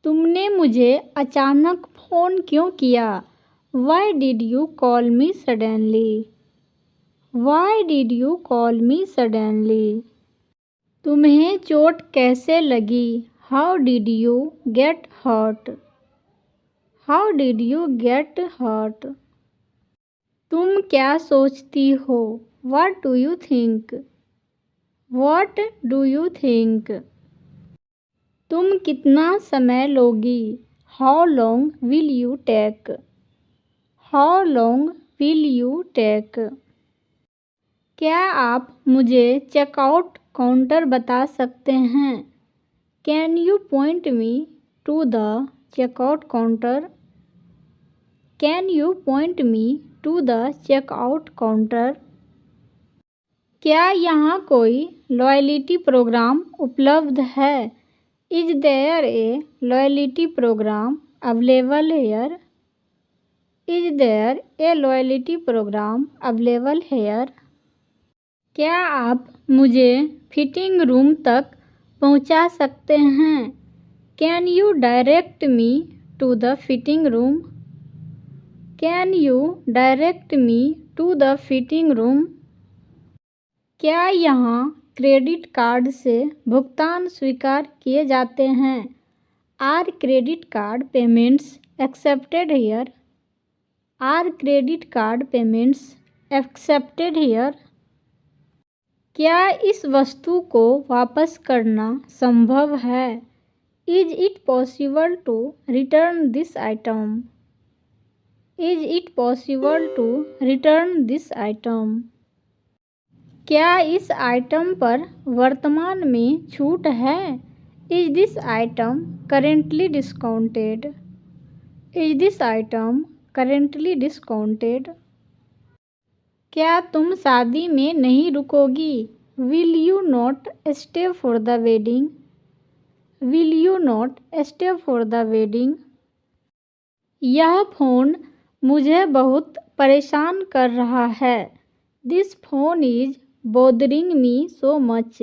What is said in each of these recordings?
तुमने मुझे अचानक फ़ोन क्यों किया? Why did you call me suddenly? Why did you call me suddenly? तुम्हें चोट कैसे लगी? How did you get hurt? How did you get hurt? तुम क्या सोचती हो? What do you think? What do you think? तुम कितना समय लोगी? How long will you take? How long will you take? क्या आप मुझे चेकआउट काउंटर बता सकते हैं? Can you point me to the checkout counter? Can you point me to the checkout counter? क्या यहाँ कोई लॉयल्टी प्रोग्राम उपलब्ध है? Is there a loyalty program available here? Is there a loyalty program available here? क्या आप मुझे fitting room तक पहुंचा सकते हैं? Can you direct me to the fitting room? Can you direct me to the fitting room? क्या यहाँ credit card से भुगतान स्वीकार किए जाते हैं? Are credit card payments accepted here? Are credit card payments accepted here? क्या इस वस्तु को वापस करना संभव है? Is it possible to return this item? Is it possible to return this item? क्या इस आइटम पर वर्तमान में छूट है? Is this item currently discounted? Is this item currently discounted? क्या तुम शादी में नहीं रुकोगी? Will you not stay for the wedding? Will you not stay for the wedding? यह फ़ोन मुझे बहुत परेशान कर रहा है. This phone is bothering me so much.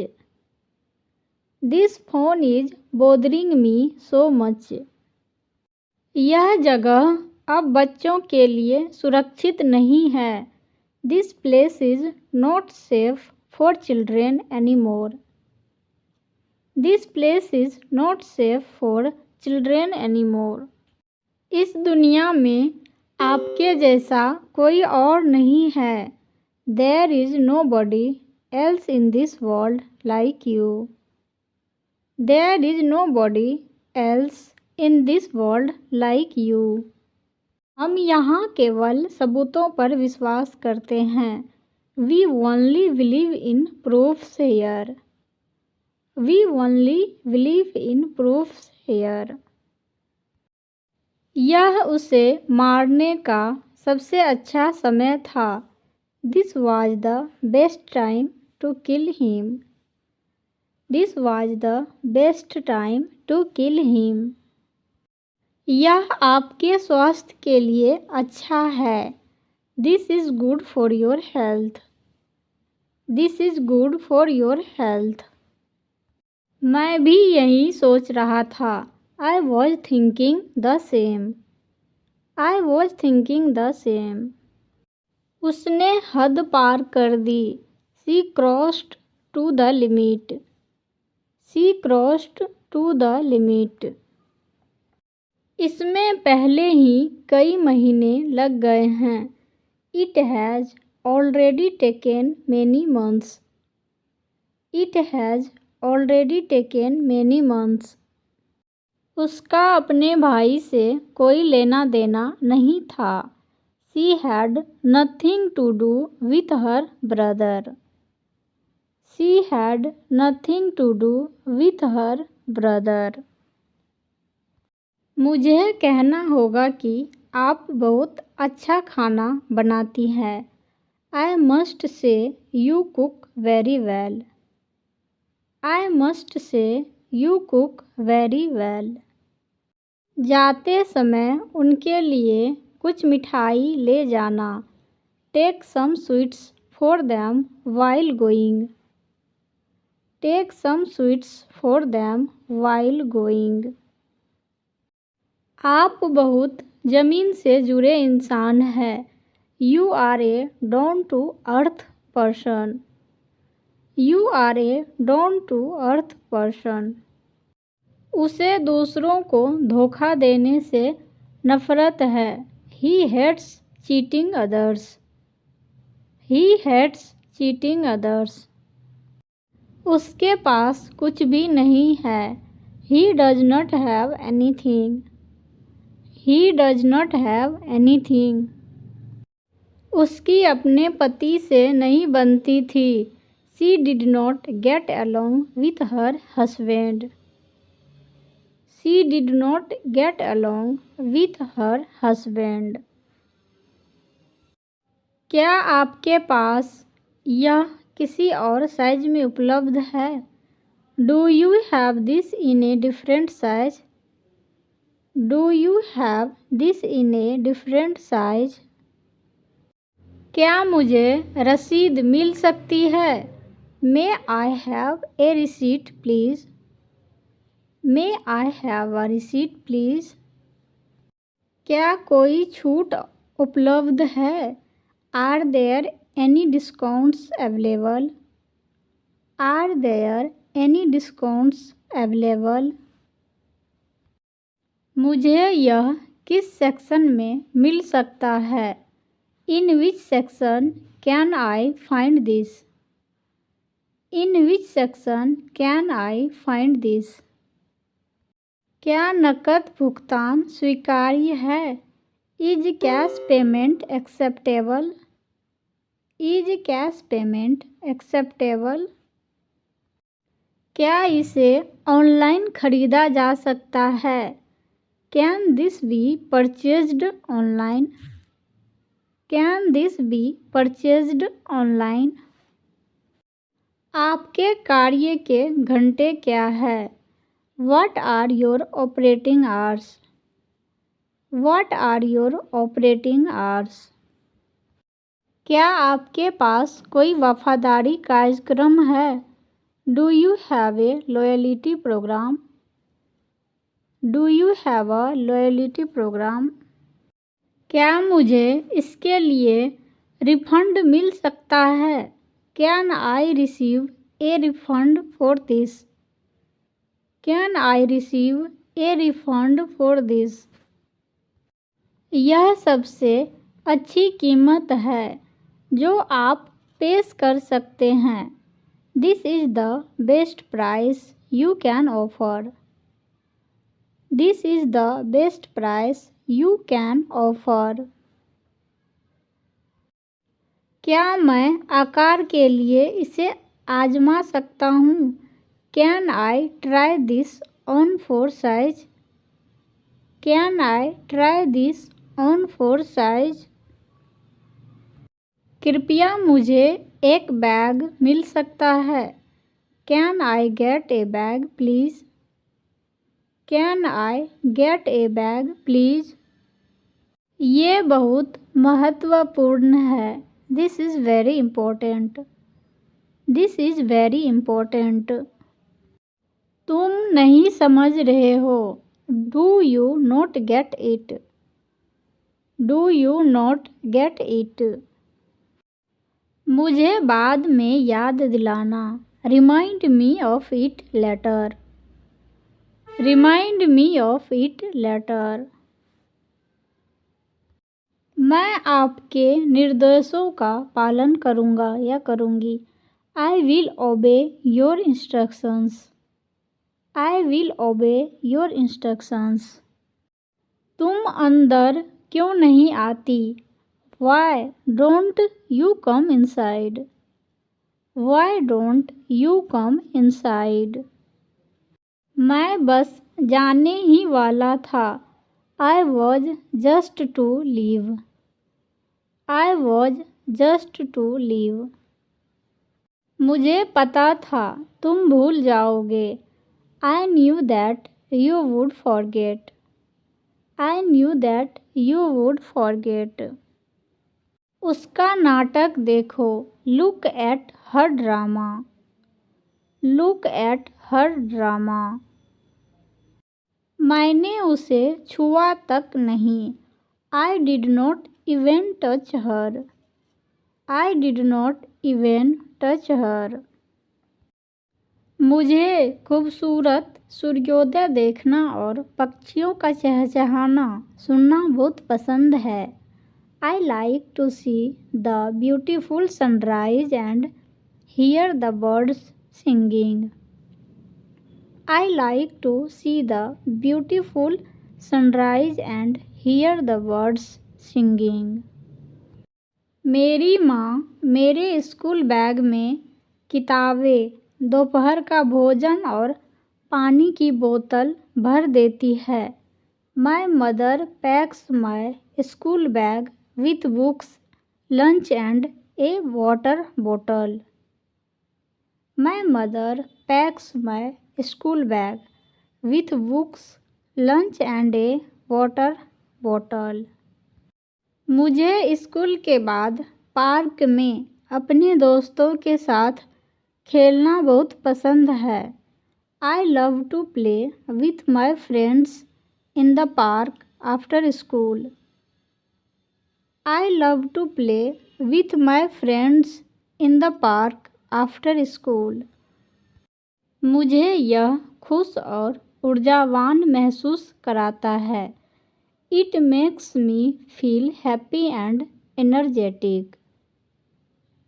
This phone is bothering me so much. यह जगह अब बच्चों के लिए सुरक्षित नहीं है. This place is not safe for children anymore. This place is not safe for children anymore. इस दुनिया में आपके जैसा कोई और नहीं है. There is nobody else in this world like you. There is nobody else in this world like you. हम यहाँ केवल सबूतों पर विश्वास करते हैं. We only believe in proofs here. We only believe in proofs here. यह उसे मारने का सबसे अच्छा समय था. This was the best time to kill him. This was the best time to kill him. यह आपके स्वास्थ्य के लिए अच्छा है. This is good for your health. This is good for your health. मैं भी यही सोच रहा था. I was thinking the same. I was thinking the same. उसने हद पार कर दी. She crossed to the limit. She crossed to the limit. इसमें पहले ही कई महीने लग गए हैं. It has already taken many months. It has already taken many months. उसका अपने भाई से कोई लेना देना नहीं था. She had nothing to do with her brother. She had nothing to do with her brother. मुझे कहना होगा कि आप बहुत अच्छा खाना बनाती हैं. I must say you cook very well. I must say you cook very well. जाते समय उनके लिए कुछ मिठाई ले जाना. Take some sweets for them while going. Take some sweets for them while going. आप बहुत ज़मीन से जुड़े इंसान हैं। You are a down to earth person. You are a down to earth person. उसे दूसरों को धोखा देने से नफरत है। He hates cheating others. He hates cheating others. उसके पास कुछ भी नहीं है। He does not have anything. He does not have anything. उसकी अपने पति से नहीं बनती थी। She did not get along with her husband. She did not get along with her husband. क्या आपके पास यह किसी और साइज में उपलब्ध है? Do you have this in a different size? Do you have this in a different size? क्या मुझे रसीद मिल सकती है? May I have a receipt please? May I have a receipt please? क्या कोई छूट उपलब्ध है? Are there any discounts available? Are there any discounts available? मुझे यह किस सेक्शन में मिल सकता है? In which section can I find this? In which section can I find this? क्या नकद भुगतान स्वीकार्य है? Is cash payment acceptable? Is cash payment acceptable? क्या इसे ऑनलाइन खरीदा जा सकता है? Can this be purchased online? Can this be purchased online? आपके कार्य के घंटे क्या है? What are your operating hours? What are your operating hours? क्या आपके पास कोई वफादारी कार्यक्रम है? Do you have a loyalty programme? Do you have a loyalty programme? क्या मुझे इसके लिए रिफंड मिल सकता है? Can I receive A refund for this? Can I receive A refund for this? यह सबसे अच्छी कीमत है जो आप पेश कर सकते हैं। This is the best price you can offer. This is the best price you can offer. क्या मैं आकार के लिए इसे आजमा सकता हूँ? Can I try this on for size? Can I try this on for size? कृपया मुझे एक बैग मिल सकता है? Can I get A bag please? Can I get A bag please? ये बहुत महत्वपूर्ण है। This is very important. This is very important. तुम नहीं समझ रहे हो। Do you not get it? Do you not get it? मुझे बाद में याद दिलाना। Remind me of it later. Remind me of it later. मैं आपके निर्देशों का पालन करूँगा या करूँगी। आई विल ओबे योर इंस्ट्रक्शंस। आई विल ओबे योर इंस्ट्रक्शंस। तुम अंदर क्यों नहीं आती? Why don't you come inside? Why don't you come inside? मैं बस जाने ही वाला था। I was just to leave. I was just to leave. मुझे पता था तुम भूल जाओगे। I knew that you would forget. I knew that you would forget. उसका नाटक देखो। Look at her drama. Look at her drama. मैंने उसे छुआ तक नहीं। I did not even touch her. I did not even touch her. मुझे खूबसूरत सूर्योदय देखना और पक्षियों का चहचहाना सुनना बहुत पसंद है। I like to see the beautiful sunrise and hear the birds singing. I like to see the beautiful sunrise and hear the birds singing. मेरी माँ मेरे स्कूल बैग में किताबें, दोपहर का भोजन और पानी की बोतल भर देती है। My mother packs my school bag with books, lunch and a water bottle. My mother packs my school bag with books, lunch and a water bottle. मुझे स्कूल के बाद पार्क में अपने दोस्तों के साथ खेलना बहुत पसंद है। I love to play with my friends in the park after school. I love to play with my friends in the park after school. मुझे यह खुश और ऊर्जावान महसूस कराता है। It makes me feel happy and energetic.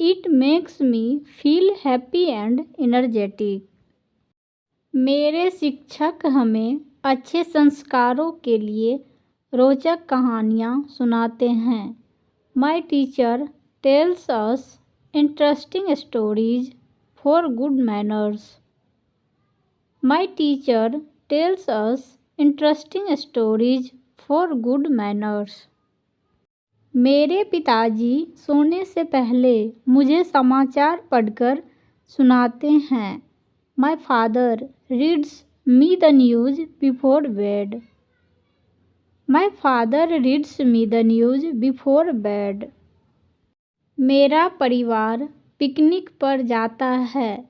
It makes me feel happy and energetic. मेरे शिक्षक हमें अच्छे संस्कारों के लिए रोचक कहानियाँ सुनाते हैं। My teacher tells us interesting stories for good manners. My teacher tells us interesting stories for good manners. मेरे पिताजी सोने से पहले मुझे समाचार पढ़कर सुनाते हैं। My father reads me the news before bed. My father reads me the news before bed. मेरा परिवार पिकनिक पर जाता है,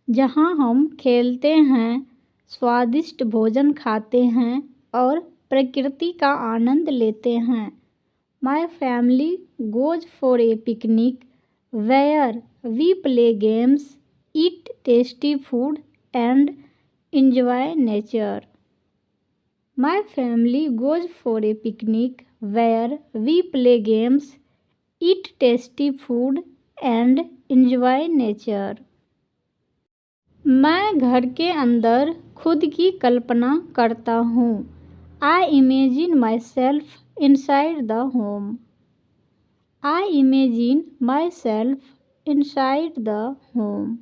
जहाँ हम खेलते हैं, स्वादिष्ट भोजन खाते हैं और प्रकृति का आनंद लेते हैं। My family goes for a picnic where we play games, eat tasty food and enjoy nature. My family goes for a picnic where we play games, eat tasty food and enjoy nature. मैं घर के अंदर खुद की कल्पना करता हूँ। I imagine myself inside the home. I imagine myself inside the home.